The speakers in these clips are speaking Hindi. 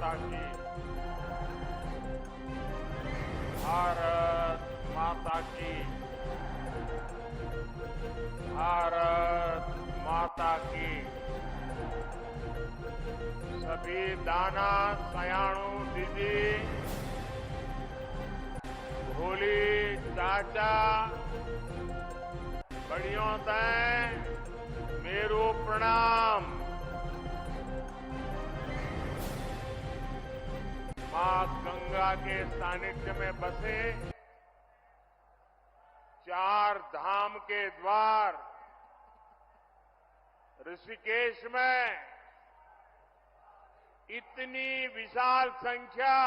माता की। भारत माता की। भारत माता की। सभी दाना सयाणु दीदी, भोली चाचा, बड़ियों तय मेरू प्रणाम। मां गंगा के सानिध्य में बसे 4 धाम के द्वार ऋषिकेश में इतनी विशाल संख्या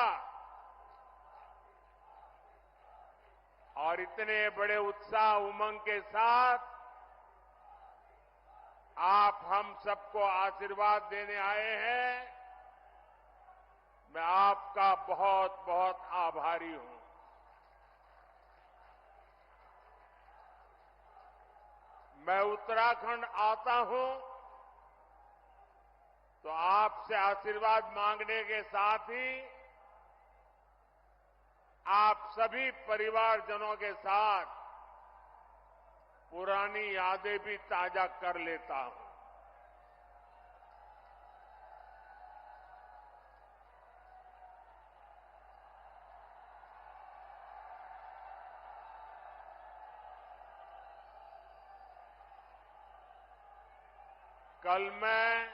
और इतने बड़े उत्साह उमंग के साथ आप हम सबको आशीर्वाद देने आए हैं। मैं आपका बहुत बहुत आभारी हूं। मैं उत्तराखंड आता हूं तो आपसे आशीर्वाद मांगने के साथ ही आप सभी परिवारजनों के साथ पुरानी यादें भी ताजा कर लेता हूं। कल मैं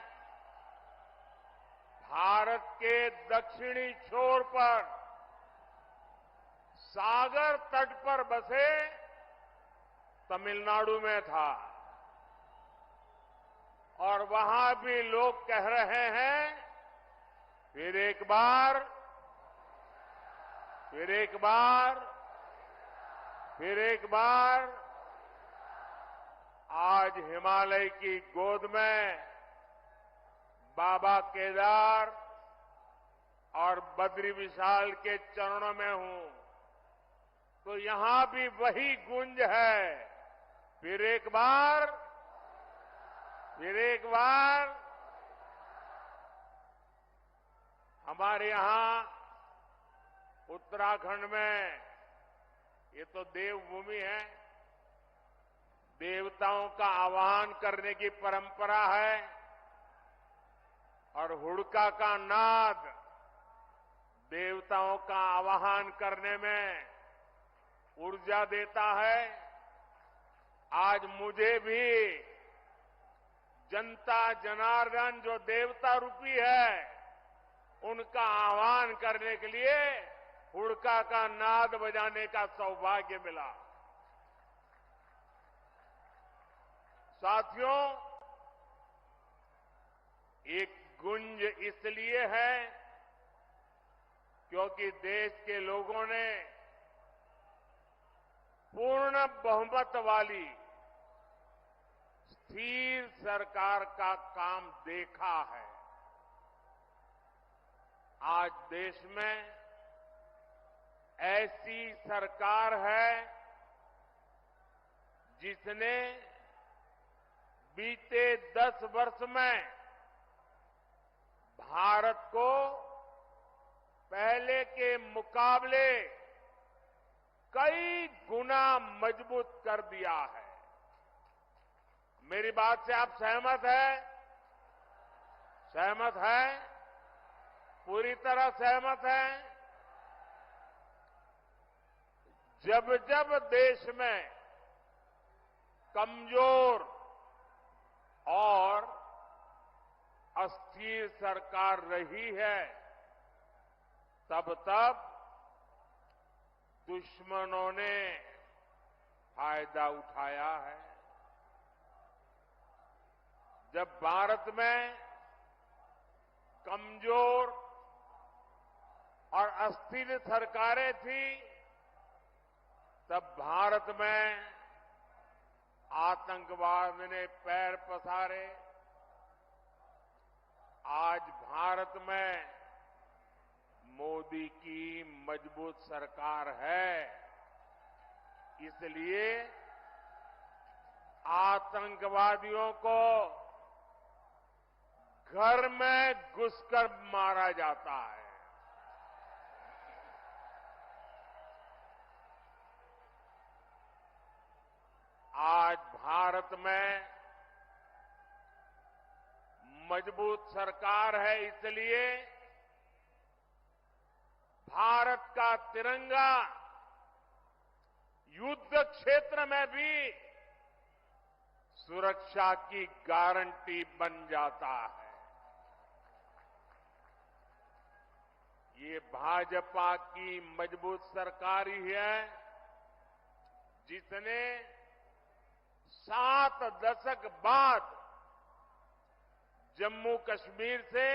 भारत के दक्षिणी छोर पर सागर तट पर बसे तमिलनाडु में था और वहां भी लोग कह रहे हैं फिर एक बार, फिर एक बार, फिर एक बार। आज हिमालय की गोद में बाबा केदार और बद्री विशाल के चरणों में हूं तो यहां भी वही गूंज है। फिर एक बार, फिर एक बार। हमारे यहां उत्तराखंड में ये तो देवभूमि है। देवताओं का आवाहन करने की परंपरा है और हुड़का का नाद देवताओं का आवाहन करने में ऊर्जा देता है। आज मुझे भी जनता जनार्दन जो देवता रूपी है उनका आह्वान करने के लिए हुड़का का नाद बजाने का सौभाग्य मिला। साथियों, एक गुंज इसलिए है क्योंकि देश के लोगों ने पूर्ण बहुमत वाली स्थिर सरकार का काम देखा है। आज देश में ऐसी सरकार है जिसने बीते 10 वर्ष में भारत को पहले के मुकाबले कई गुना मजबूत कर दिया है। मेरी बात से आप सहमत हैं? सहमत हैं? पूरी तरह सहमत हैं? जब जब देश में कमजोर और अस्थिर सरकार रही है तब तब दुश्मनों ने फायदा उठाया है। जब भारत में कमजोर और अस्थिर सरकारें थी तब भारत में आतंकवाद ने पैर पसारे। आज भारत में मोदी की मजबूत सरकार है, इसलिए आतंकवादियों को घर में घुसकर मारा जाता है। आज भारत में मजबूत सरकार है, इसलिए भारत का तिरंगा युद्ध क्षेत्र में भी सुरक्षा की गारंटी बन जाता है। ये भाजपा की मजबूत सरकार ही है जिसने 7 दशक बाद जम्मू कश्मीर से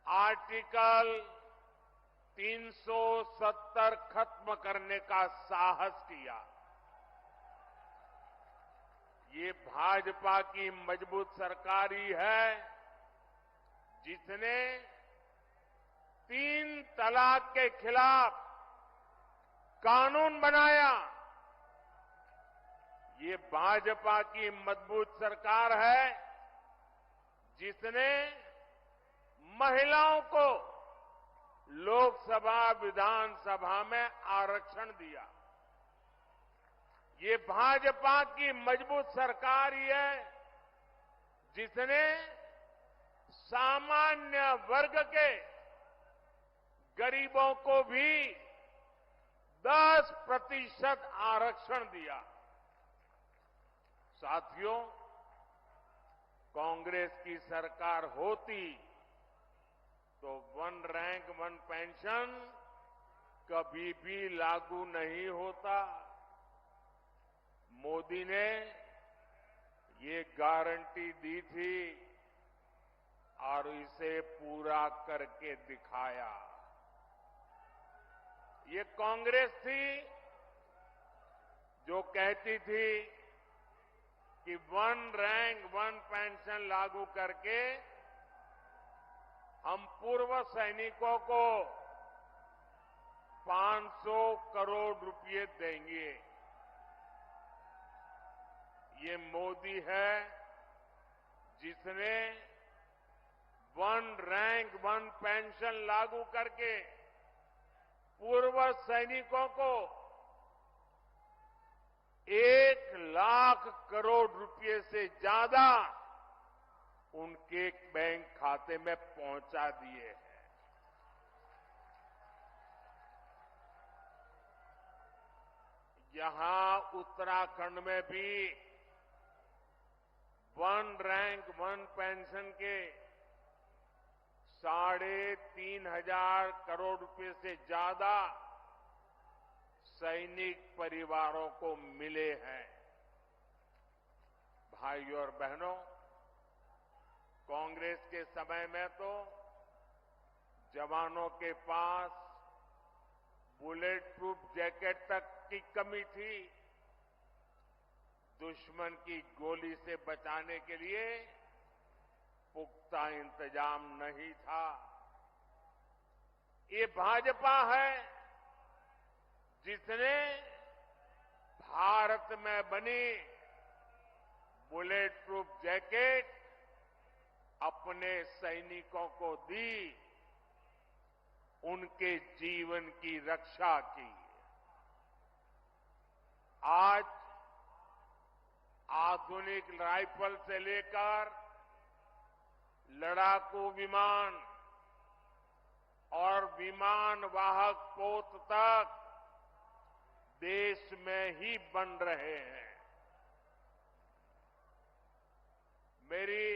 आर्टिकल 370 खत्म करने का साहस किया। ये भाजपा की मजबूत सरकार ही है जिसने 3 तलाक के खिलाफ कानून बनाया। ये भाजपा की मजबूत सरकार है जिसने महिलाओं को लोकसभा विधानसभा में आरक्षण दिया। ये भाजपा की मजबूत सरकार ही है जिसने सामान्य वर्ग के गरीबों को भी 10% आरक्षण दिया। साथियों, कांग्रेस की सरकार होती तो 1 रैंक 1 पेंशन कभी भी लागू नहीं होता। मोदी ने ये गारंटी दी थी और इसे पूरा करके दिखाया। ये कांग्रेस थी जो कहती थी कि 1 रैंक 1 पेंशन लागू करके हम पूर्व सैनिकों को 500 करोड़ रुपए देंगे। ये मोदी है जिसने 1 रैंक 1 पेंशन लागू करके पूर्व सैनिकों को 1 लाख करोड़ रुपए से ज्यादा उनके बैंक खाते में पहुंचा दिए हैं। यहां उत्तराखंड में भी 1 रैंक 1 पेंशन के 3,500 करोड़ रुपए से ज्यादा सैनिक परिवारों को मिले हैं। भाइयों और बहनों, कांग्रेस के समय में तो जवानों के पास बुलेट प्रूफ जैकेट तक की कमी थी। दुश्मन की गोली से बचाने के लिए पुख्ता इंतजाम नहीं था। ये भाजपा है जिसने भारत में बनी बुलेट प्रूफ जैकेट अपने सैनिकों को दी, उनके जीवन की रक्षा की। आज आधुनिक राइफल से लेकर लड़ाकू विमान और विमान वाहक पोत तक देश में ही बन रहे हैं। मेरी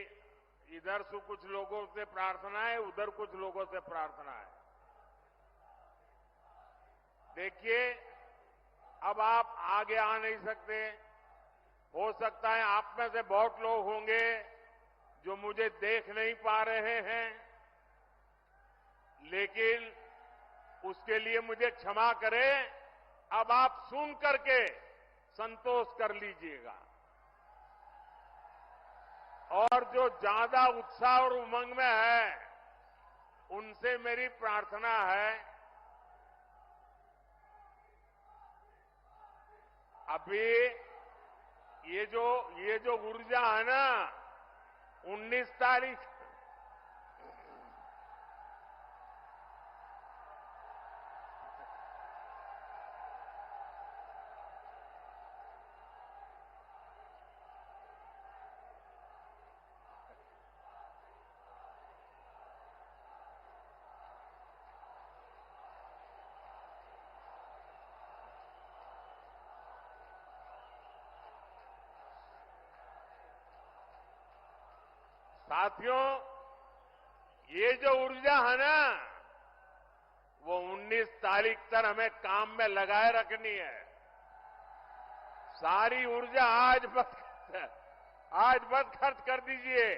इधर से कुछ लोगों से प्रार्थना है, उधर कुछ लोगों से प्रार्थना है। देखिए, अब आप आगे आ नहीं सकते। हो सकता है आप में से बहुत लोग होंगे जो मुझे देख नहीं पा रहे हैं, लेकिन उसके लिए मुझे क्षमा करें। अब आप सुन करके संतोष कर लीजिएगा। और जो ज्यादा उत्साह और उमंग में है, उनसे मेरी प्रार्थना है, अभी ये जो ऊर्जा है ना, 19 तारीख साथियों, ये जो ऊर्जा है ना, वो 19 तारीख तक हमें काम में लगाए रखनी है। सारी ऊर्जा आज बस खर्च कर दीजिए।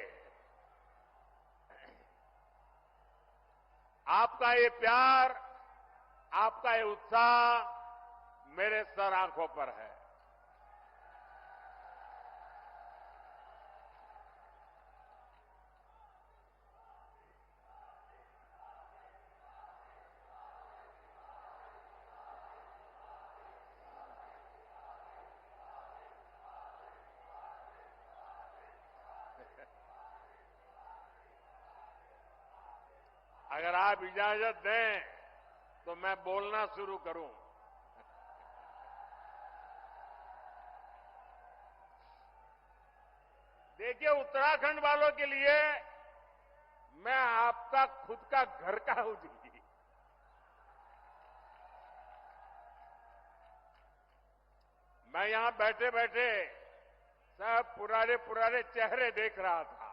आपका ये प्यार, आपका ये उत्साह मेरे सर आंखों पर है। अगर आप इजाजत दें तो मैं बोलना शुरू करूं। देखिए, उत्तराखंड वालों के लिए मैं आपका खुद का घर का हूं जी। मैं यहां बैठे बैठे सब पुराने पुराने चेहरे देख रहा था।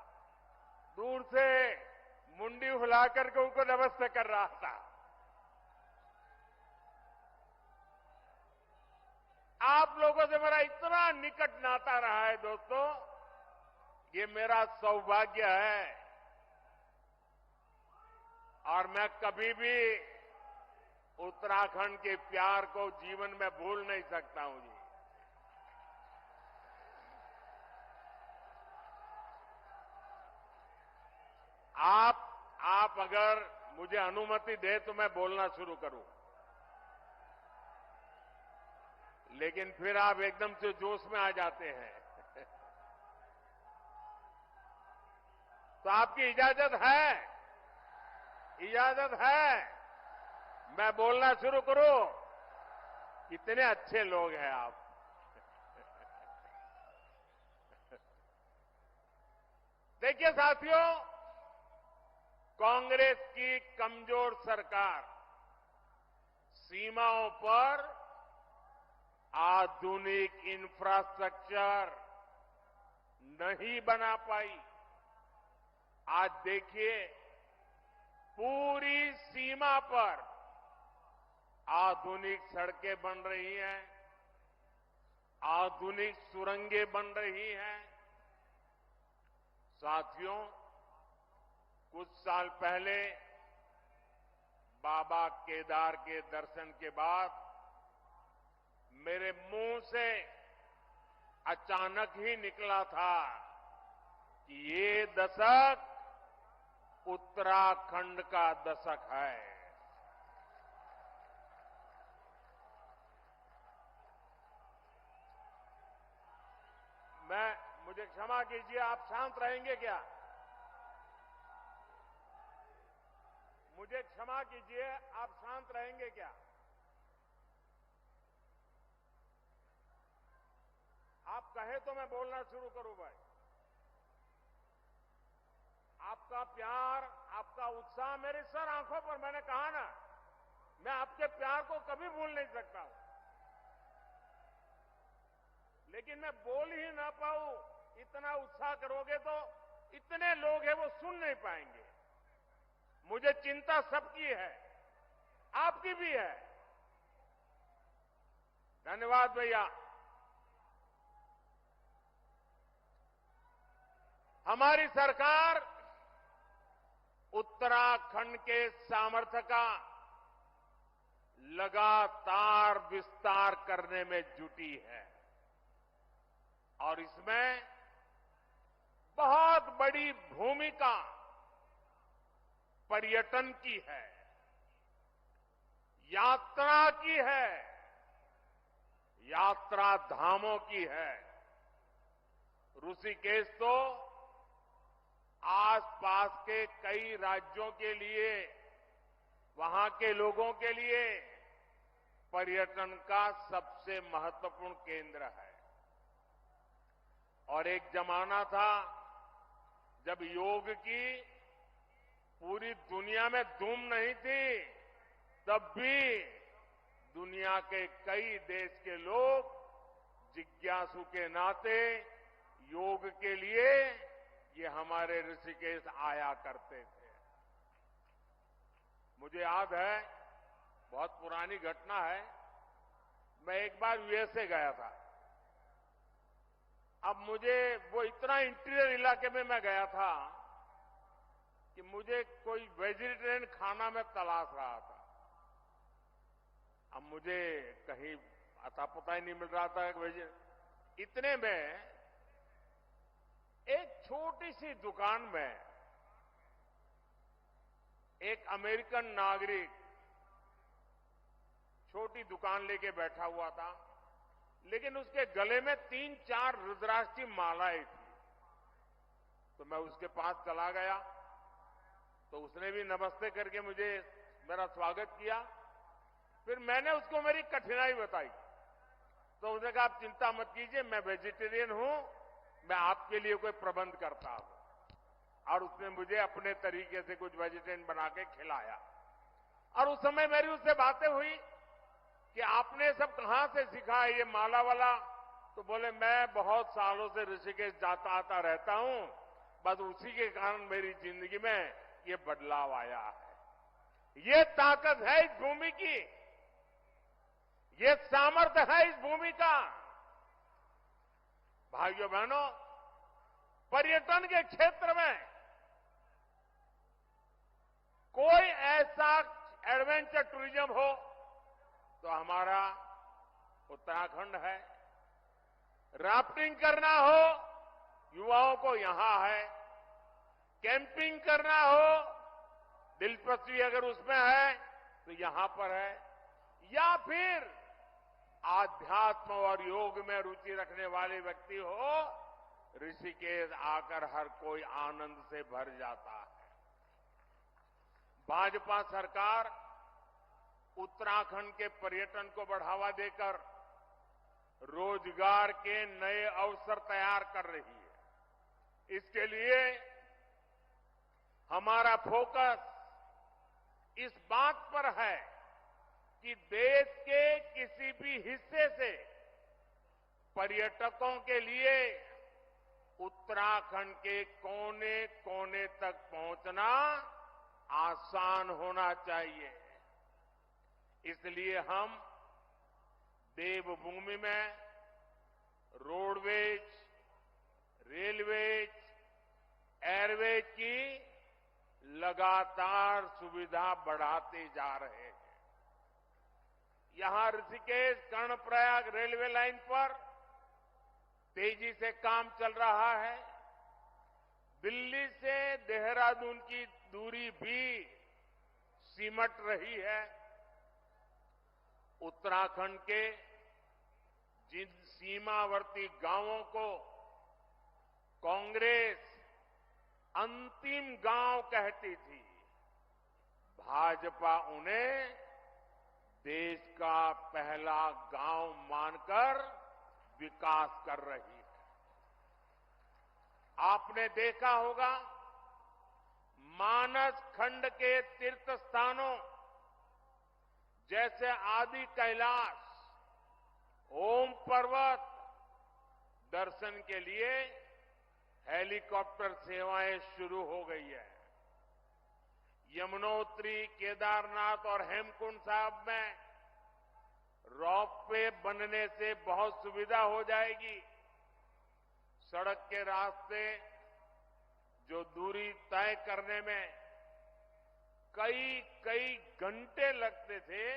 दूर से मुंडी हिलाकर के उनको नमस्ते कर रहा था। आप लोगों से मेरा इतना निकट नाता रहा है दोस्तों, ये मेरा सौभाग्य है और मैं कभी भी उत्तराखंड के प्यार को जीवन में भूल नहीं सकता हूं जी। आप अगर मुझे अनुमति दे तो मैं बोलना शुरू करूं, लेकिन फिर आप एकदम से जोश में आ जाते हैं। तो आपकी इजाजत है? इजाजत है मैं बोलना शुरू करूं? कितने अच्छे लोग हैं आप। देखिए साथियों, कांग्रेस की कमजोर सरकार सीमाओं पर आधुनिक इंफ्रास्ट्रक्चर नहीं बना पाई। आज देखिए, पूरी सीमा पर आधुनिक सड़कें बन रही हैं, आधुनिक सुरंगें बन रही हैं। साथियों, कुछ साल पहले बाबा केदार के दर्शन के बाद मेरे मुंह से अचानक ही निकला था कि ये दशक उत्तराखंड का दशक है। मुझे क्षमा कीजिए, आप शांत रहेंगे क्या? मुझे क्षमा कीजिए, आप शांत रहेंगे क्या? आप कहे तो मैं बोलना शुरू करूं भाई। आपका प्यार, आपका उत्साह मेरे सर आंखों पर, मैंने कहा ना, मैं आपके प्यार को कभी भूल नहीं सकता हूं। लेकिन मैं बोल ही ना पाऊं, इतना उत्साह करोगे तो इतने लोग हैं वो सुन नहीं पाएंगे। मुझे चिंता सबकी है, आपकी भी है। धन्यवाद भैया। हमारी सरकार उत्तराखंड के सामर्थ्य का लगातार विस्तार करने में जुटी है और इसमें बहुत बड़ी भूमिका पर्यटन की है, यात्रा की है, यात्रा धामों की है। ऋषिकेश तो आसपास के कई राज्यों के लिए, वहां के लोगों के लिए पर्यटन का सबसे महत्वपूर्ण केंद्र है। और एक जमाना था जब योग की पूरी दुनिया में धूम नहीं थी, तब भी दुनिया के कई देश के लोग जिज्ञासु के नाते योग के लिए ये हमारे ऋषिकेश आया करते थे। मुझे याद है, बहुत पुरानी घटना है, मैं एक बार यूएसए गया था। अब मुझे वो इतना इंटीरियर इलाके में मैं गया था कि मुझे कोई वेजिटेरियन खाना में तलाश रहा था। अब मुझे कहीं अता पता ही नहीं मिल रहा था इतने में एक छोटी सी दुकान में एक अमेरिकन नागरिक छोटी दुकान लेके बैठा हुआ था, लेकिन उसके गले में 3-4 रुद्राक्ष की मालाएं थी। तो मैं उसके पास चला गया, तो उसने भी नमस्ते करके मुझे मेरा स्वागत किया। फिर मैंने उसको मेरी कठिनाई बताई, तो उसने कहा आप चिंता मत कीजिए, मैं वेजिटेरियन हूं, मैं आपके लिए कोई प्रबंध करता हूं। और उसने मुझे अपने तरीके से कुछ वेजिटेरियन बना के खिलाया। और उस समय मेरी उससे बातें हुई कि आपने सब कहां से सीखा है ये माला वाला? तो बोले मैं बहुत सालों से ऋषिकेश जाता आता रहता हूं, बस उसी के कारण मेरी जिंदगी में ये बदलाव आया है। ये ताकत है इस भूमि की, ये सामर्थ्य है इस भूमि का। भाइयों बहनों, पर्यटन के क्षेत्र में कोई ऐसा एडवेंचर टूरिज्म हो तो हमारा उत्तराखंड है। राफ्टिंग करना हो, युवाओं को यहां है। कैंपिंग करना हो, दिलचस्पी अगर उसमें है तो यहां पर है। या फिर आध्यात्म और योग में रुचि रखने वाले व्यक्ति हो, ऋषिकेश आकर हर कोई आनंद से भर जाता है। भाजपा सरकार उत्तराखंड के पर्यटन को बढ़ावा देकर रोजगार के नए अवसर तैयार कर रही है। इसके लिए हमारा फोकस इस बात पर है कि देश के किसी भी हिस्से से पर्यटकों के लिए उत्तराखंड के कोने कोने तक पहुंचना आसान होना चाहिए। इसलिए हम देवभूमि में रोडवेज, रेलवेज, एयरवेज की लगातार सुविधा बढ़ाते जा रहे हैं। यहां ऋषिकेश कर्णप्रयाग रेलवे लाइन पर तेजी से काम चल रहा है। दिल्ली से देहरादून की दूरी भी सिमट रही है। उत्तराखंड के जिन सीमावर्ती गांवों को कांग्रेस अंतिम गांव कहती थी, भाजपा उन्हें देश का पहला गांव मानकर विकास कर रही है। आपने देखा होगा, मानस खंड के तीर्थ स्थानों जैसे आदि कैलाश, ओम पर्वत दर्शन के लिए हेलीकॉप्टर सेवाएं शुरू हो गई है। यमुनोत्री, केदारनाथ और हेमकुंड साहब में रोपवे बनने से बहुत सुविधा हो जाएगी। सड़क के रास्ते जो दूरी तय करने में कई घंटे लगते थे,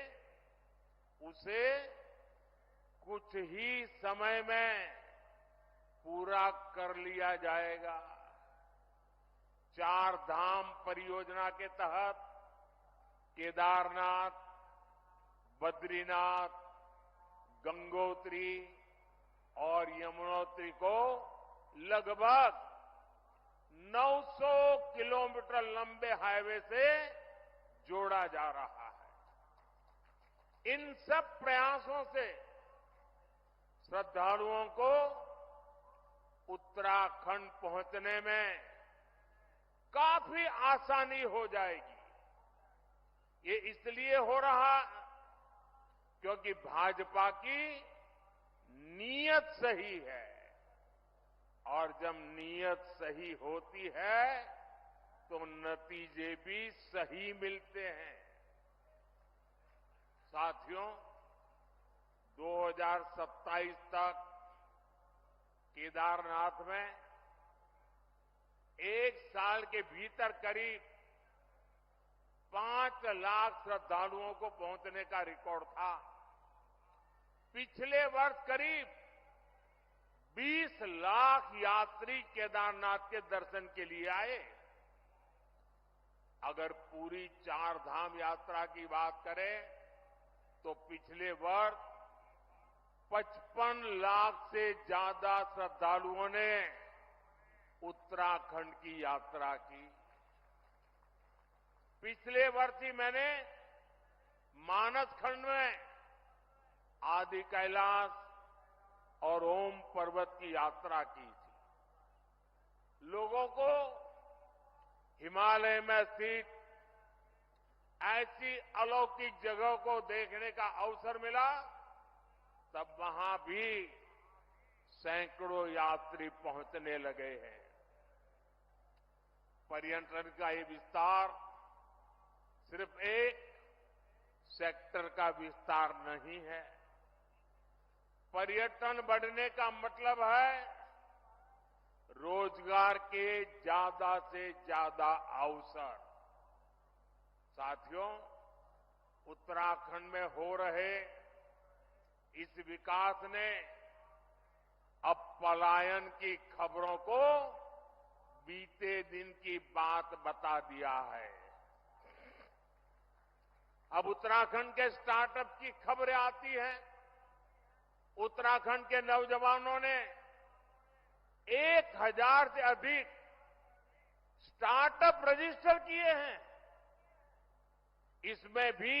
उसे कुछ ही समय में पूरा कर लिया जाएगा। 4 धाम परियोजना के तहत केदारनाथ, बद्रीनाथ, गंगोत्री और यमुनोत्री को लगभग 900 किलोमीटर लंबे हाईवे से जोड़ा जा रहा है। इन सब प्रयासों से श्रद्धालुओं को उत्तराखंड पहुंचने में काफी आसानी हो जाएगी। ये इसलिए हो रहा क्योंकि भाजपा की नीयत सही है और जब नीयत सही होती है तो नतीजे भी सही मिलते हैं। साथियों, 2027 तक केदारनाथ में एक साल के भीतर करीब 5 लाख श्रद्धालुओं को पहुंचने का रिकॉर्ड था। पिछले वर्ष करीब 20 लाख यात्री केदारनाथ के दर्शन के लिए आए। अगर पूरी 4 धाम यात्रा की बात करें तो पिछले वर्ष 55 लाख से ज्यादा श्रद्धालुओं ने उत्तराखंड की यात्रा की। पिछले वर्ष ही मैंने मानस खंड में आदि कैलाश और ओम पर्वत की यात्रा की थी। लोगों को हिमालय में स्थित ऐसी अलौकिक जगह को देखने का अवसर मिला, तब वहां भी सैकड़ों यात्री पहुंचने लगे हैं। पर्यटन का ये विस्तार सिर्फ एक सेक्टर का विस्तार नहीं है। पर्यटन बढ़ने का मतलब है रोजगार के ज्यादा से ज्यादा अवसर। साथियों, उत्तराखंड में हो रहे इस विकास ने अब पलायन की खबरों को बीते दिन की बात बता दिया है। अब उत्तराखंड के स्टार्टअप की खबरें आती हैं। उत्तराखंड के नौजवानों ने 1000 से अधिक स्टार्टअप रजिस्टर किए हैं। इसमें भी